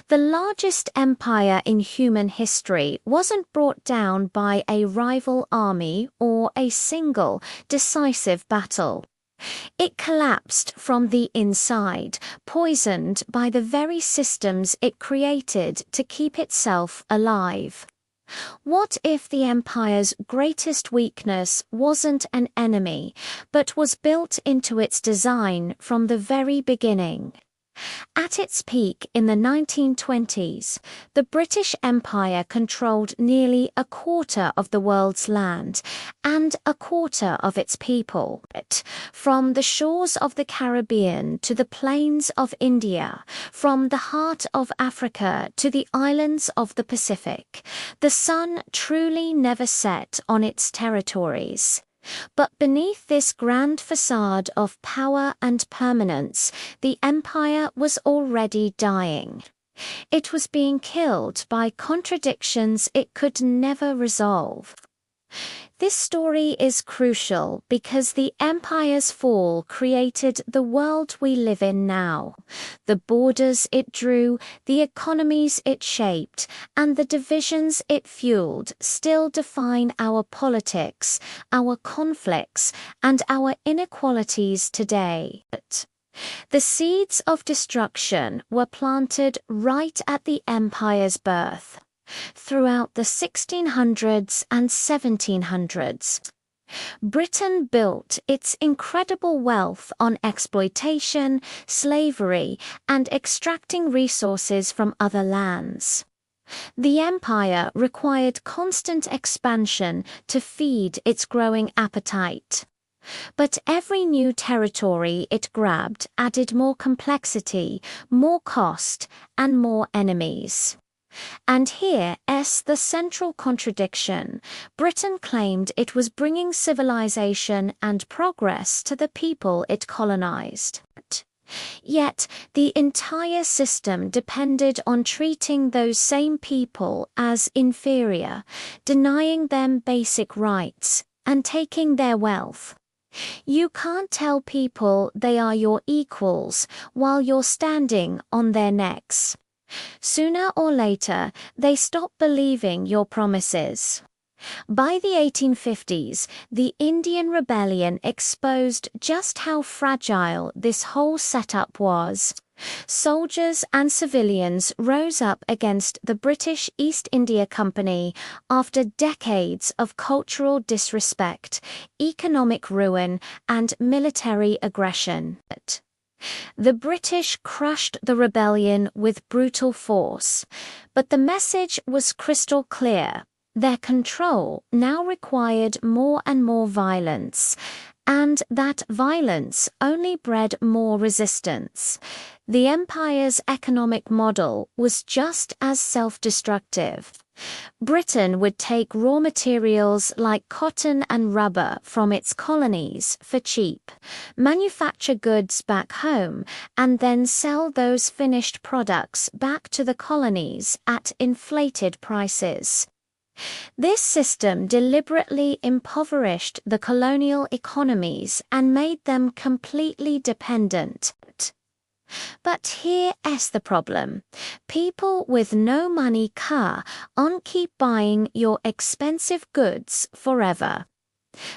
The largest empire in human history wasn't brought down by a rival army or a single, decisive battle. It collapsed from the inside, poisoned by the very systems it created to keep itself alive. What if the empire's greatest weakness wasn't an enemy, but was built into its design from the very beginning? At its peak in the 1920s, the British Empire controlled nearly a quarter of the world's land and a quarter of its people. From the shores of the Caribbean to the plains of India, from the heart of Africa to the islands of the Pacific, the sun truly never set on its territories. But beneath this grand facade of power and permanence, the empire was already dying. It was being killed by contradictions it could never resolve. This story is crucial because the empire's fall created the world we live in now. The borders it drew, the economies it shaped, and the divisions it fueled still define our politics, our conflicts, and our inequalities today. The seeds of destruction were planted right at the empire's birth. Throughout the 1600s and 1700s, Britain built its incredible wealth on exploitation, slavery, and extracting resources from other lands. The empire required constant expansion to feed its growing appetite. But every new territory it grabbed added more complexity, more cost, and more enemies. And here's the central contradiction. Britain claimed it was bringing civilization and progress to the people it colonized. Yet, the entire system depended on treating those same people as inferior, denying them basic rights, and taking their wealth. You can't tell people they are your equals while you're standing on their necks. Sooner or later, they stop believing your promises. By the 1850s, the Indian Rebellion exposed just how fragile this whole setup was. Soldiers and civilians rose up against the British East India Company after decades of cultural disrespect, economic ruin, and military aggression. The British crushed the rebellion with brutal force, but the message was crystal clear. Their control now required more and more violence, and that violence only bred more resistance. The empire's economic model was just as self-destructive. Britain would take raw materials like cotton and rubber from its colonies for cheap, manufacture goods back home, and then sell those finished products back to the colonies at inflated prices. This system deliberately impoverished the colonial economies and made them completely dependent. But here's the problem. People with no money can't keep buying your expensive goods forever.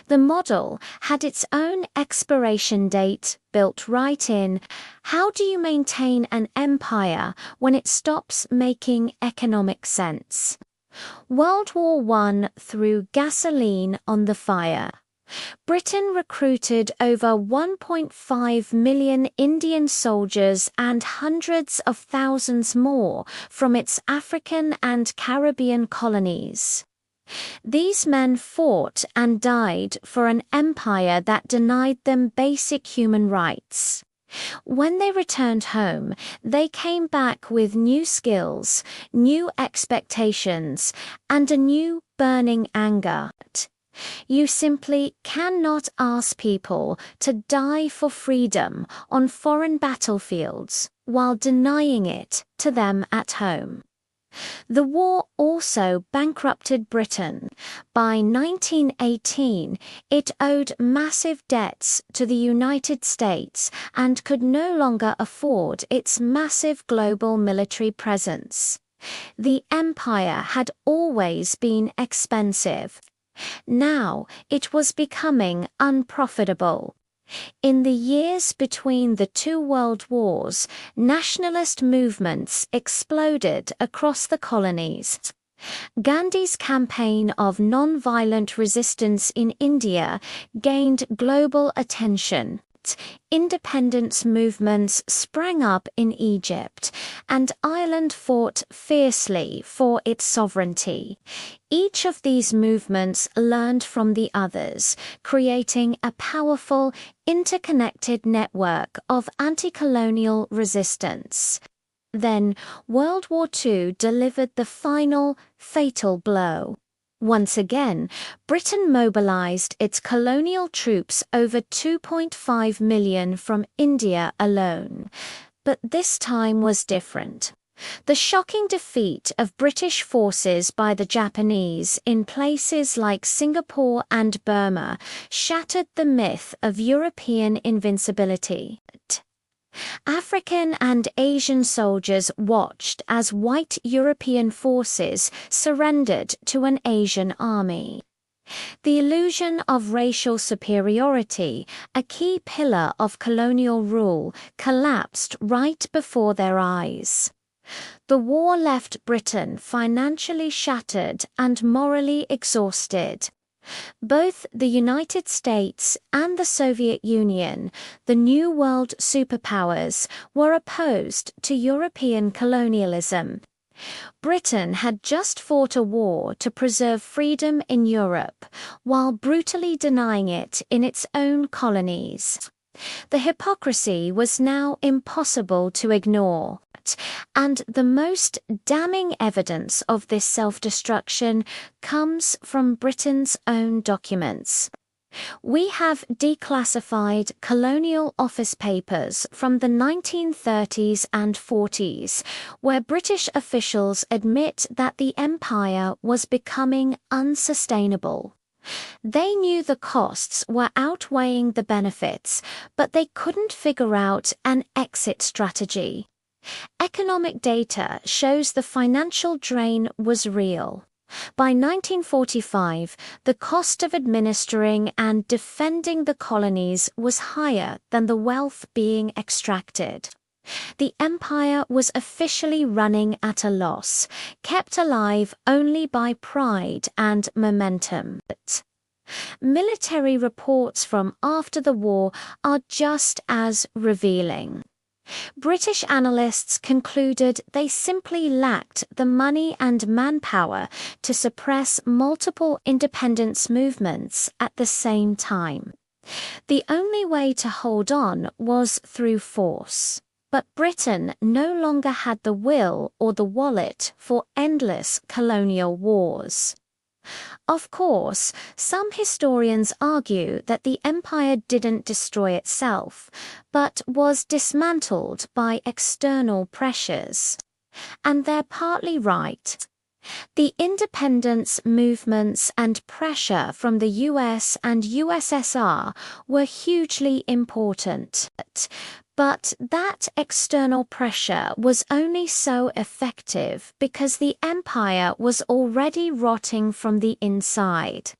The model had its own expiration date built right in. How do you maintain an empire when it stops making economic sense? World War I threw gasoline on the fire. Britain recruited over 1.5 million Indian soldiers and hundreds of thousands more from its African and Caribbean colonies. These men fought and died for an empire that denied them basic human rights. When they returned home, they came back with new skills, new expectations, and a new burning anger. You simply cannot ask people to die for freedom on foreign battlefields while denying it to them at home. The war also bankrupted Britain. By 1918, it owed massive debts to the United States and could no longer afford its massive global military presence. The empire had always been expensive. Now it was becoming unprofitable. In the years between the two world wars, nationalist movements exploded across the colonies. Gandhi's campaign of non-violent resistance in India gained global attention. Independence movements sprang up in Egypt, and Ireland fought fiercely for its sovereignty. Each of these movements learned from the others, creating a powerful, interconnected network of anti-colonial resistance. Then, World War II delivered the final, fatal blow. Once again, Britain mobilized its colonial troops, over 2.5 million from India alone. But this time was different. The shocking defeat of British forces by the Japanese in places like Singapore and Burma shattered the myth of European invincibility. African and Asian soldiers watched as white European forces surrendered to an Asian army. The illusion of racial superiority, a key pillar of colonial rule, collapsed right before their eyes. The war left Britain financially shattered and morally exhausted. Both the United States and the Soviet Union, the New World superpowers, were opposed to European colonialism. Britain had just fought a war to preserve freedom in Europe, while brutally denying it in its own colonies. The hypocrisy was now impossible to ignore. And the most damning evidence of this self-destruction comes from Britain's own documents. We have declassified colonial office papers from the 1930s and 40s, where British officials admit that the empire was becoming unsustainable. They knew the costs were outweighing the benefits, but they couldn't figure out an exit strategy. Economic data shows the financial drain was real. By 1945, the cost of administering and defending the colonies was higher than the wealth being extracted. The empire was officially running at a loss, kept alive only by pride and momentum. Military reports from after the war are just as revealing. British analysts concluded they simply lacked the money and manpower to suppress multiple independence movements at the same time. The only way to hold on was through force. But Britain no longer had the will or the wallet for endless colonial wars. Of course, some historians argue that the empire didn't destroy itself, but was dismantled by external pressures. And they're partly right. The independence movements and pressure from the US and USSR were hugely important. But that external pressure was only so effective because the empire was already rotting from the inside.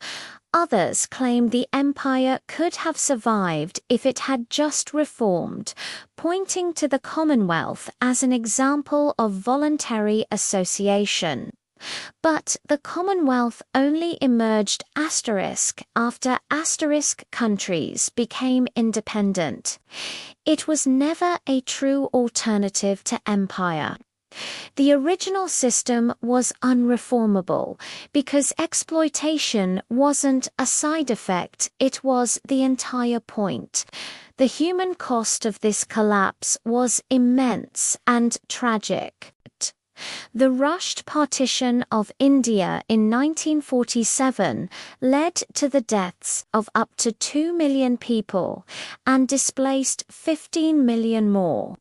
Others claim the empire could have survived if it had just reformed, pointing to the Commonwealth as an example of voluntary association. But the Commonwealth only emerged after countries became independent. It was never a true alternative to empire. The original system was unreformable because exploitation wasn't a side effect, it was the entire point. The human cost of this collapse was immense and tragic. The rushed partition of India in 1947 led to the deaths of up to 2 million people and displaced 15 million more.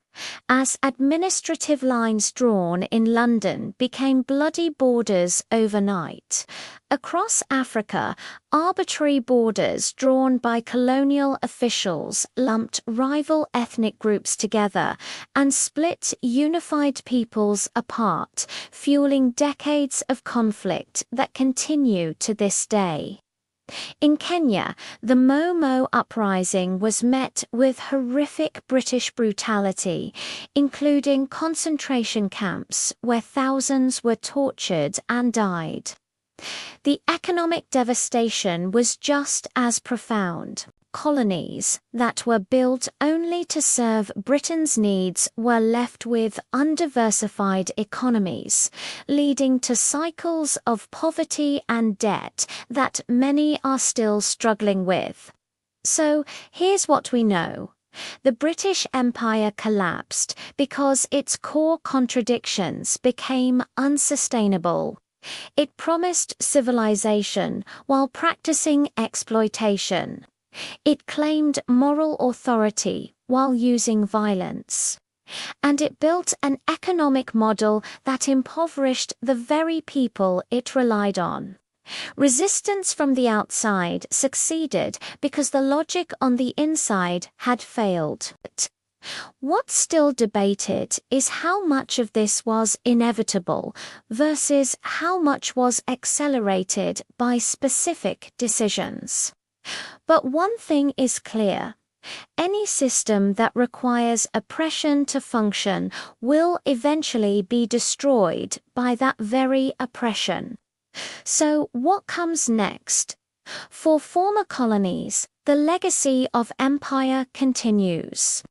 as administrative lines drawn in London became bloody borders overnight. Across Africa, arbitrary borders drawn by colonial officials lumped rival ethnic groups together and split unified peoples apart, fueling decades of conflict that continue to this day. In Kenya, the Momo uprising was met with horrific British brutality, including concentration camps where thousands were tortured and died. The economic devastation was just as profound. Colonies that were built only to serve Britain's needs were left with undiversified economies, leading to cycles of poverty and debt that many are still struggling with. So, here's what we know. The British Empire collapsed because its core contradictions became unsustainable. It promised civilization while practicing exploitation. It claimed moral authority while using violence. And it built an economic model that impoverished the very people it relied on. Resistance from the outside succeeded because the logic on the inside had failed. What's still debated is how much of this was inevitable versus how much was accelerated by specific decisions. But one thing is clear. Any system that requires oppression to function will eventually be destroyed by that very oppression. So what comes next? For former colonies, the legacy of empire continues.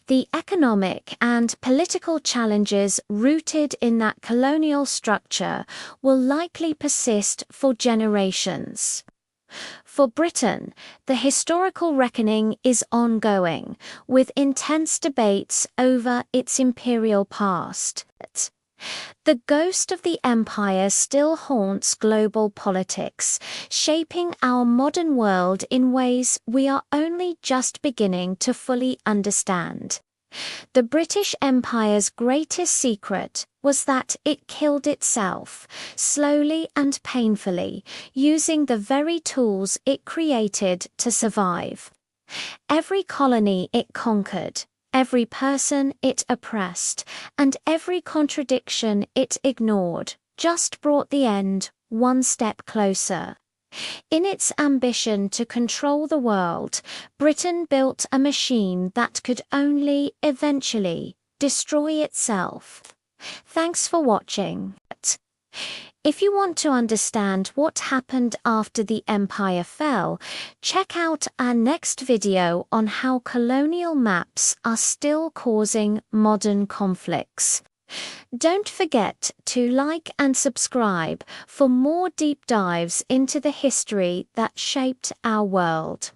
The economic and political challenges rooted in that colonial structure will likely persist for generations. For Britain, the historical reckoning is ongoing, with intense debates over its imperial past. The ghost of the empire still haunts global politics, shaping our modern world in ways we are only just beginning to fully understand. The British Empire's greatest secret was that it killed itself, slowly and painfully, using the very tools it created to survive. Every colony it conquered, every person it oppressed, and every contradiction it ignored just brought the end one step closer. In its ambition to control the world, Britain built a machine that could only, eventually, destroy itself. Thanks for watching. If you want to understand what happened after the empire fell, check out our next video on how colonial maps are still causing modern conflicts. Don't forget to like and subscribe for more deep dives into the history that shaped our world.